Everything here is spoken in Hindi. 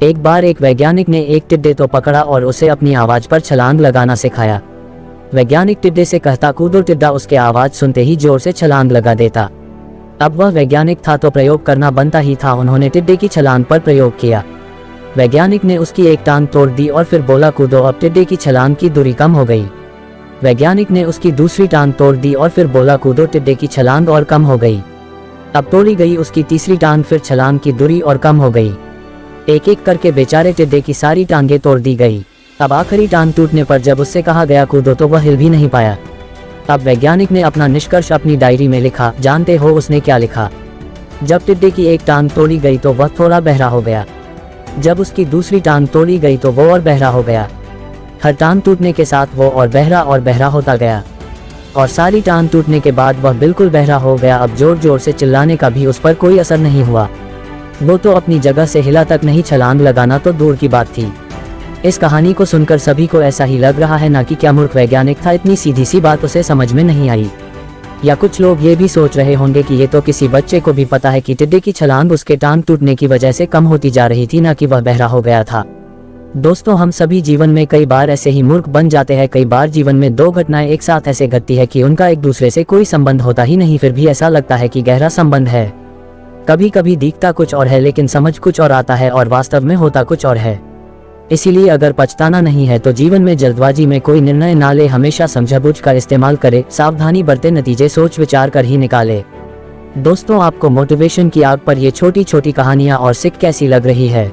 एक बार एक वैज्ञानिक ने एक टिड्डे तो पकड़ा और उसे अपनी आवाज पर छलांग लगाना सिखाया। वैज्ञानिक टिड्डे से कहता कूदो, टिड्डा उसके आवाज सुनते ही जोर से छलांग लगा देता। अब वह वैज्ञानिक था तो प्रयोग करना बनता ही था। उन्होंने टिड्डे की छलांग पर प्रयोग किया। वैज्ञानिक ने उसकी एक टांग तोड़ दी और फिर बोला कूदो। अब टिड्डे की छलांग की दूरी कम हो गई। वैज्ञानिक ने उसकी दूसरी टांग तोड़ दी और फिर बोला कूदो। टिड्डे की छलांग और कम हो गई। अब तोड़ी गई उसकी तीसरी टांग, फिर छलांग की दूरी और कम हो गई। एक एक करके बेचारे टिड्डे की सारी टांगें तोड़ दी गई। अब आखिरी टांग टूटने पर जब उससे कहा गया कूदो तो वह हिल भी नहीं पाया। अब वैज्ञानिक ने अपना निष्कर्ष अपनी डायरी में लिखा। जानते हो उसने क्या लिखा? जब टिड्डे की एक टांग तोड़ी गई तो वह थोड़ा बहरा हो गया। जब उसकी दूसरी टांग तोड़ी गई तो वो और बहरा हो गया। हर टांग टूटने के साथ वो और बहरा होता गया और सारी टांग टूटने के बाद वह बिल्कुल बहरा हो गया। अब जोर जोर से चिल्लाने का भी उस पर कोई असर नहीं हुआ। वो तो अपनी जगह से हिला तक नहीं, छलांग लगाना तो दूर की बात थी। इस कहानी को सुनकर सभी को ऐसा ही लग रहा है ना कि क्या मूर्ख वैज्ञानिक था, इतनी सीधी सी बात उसे समझ में नहीं आई। या कुछ लोग ये भी सोच रहे होंगे कि ये तो किसी बच्चे को भी पता है कि टिड्डे की छलांग उसके टांग टूटने की वजह से कम होती जा रही थी, ना कि वह बहरा हो गया था। दोस्तों, हम सभी जीवन में कई बार ऐसे ही मूर्ख बन जाते हैं। कई बार जीवन में दो घटनाएं एक साथ ऐसे घटती है कि उनका एक दूसरे से कोई संबंध होता ही नहीं, फिर भी ऐसा लगता है कि गहरा संबंध है। कभी कभी दिखता कुछ और है लेकिन समझ कुछ और आता है और वास्तव में होता कुछ और है। इसीलिए अगर पछताना नहीं है तो जीवन में जल्दबाजी में कोई निर्णय ना ले, हमेशा समझबूझ का इस्तेमाल करे, सावधानी बरते, नतीजे सोच विचार कर ही निकाले। दोस्तों, आपको मोटिवेशन की आग पर ये छोटी छोटी कहानियां और सिक कैसी लग रही है?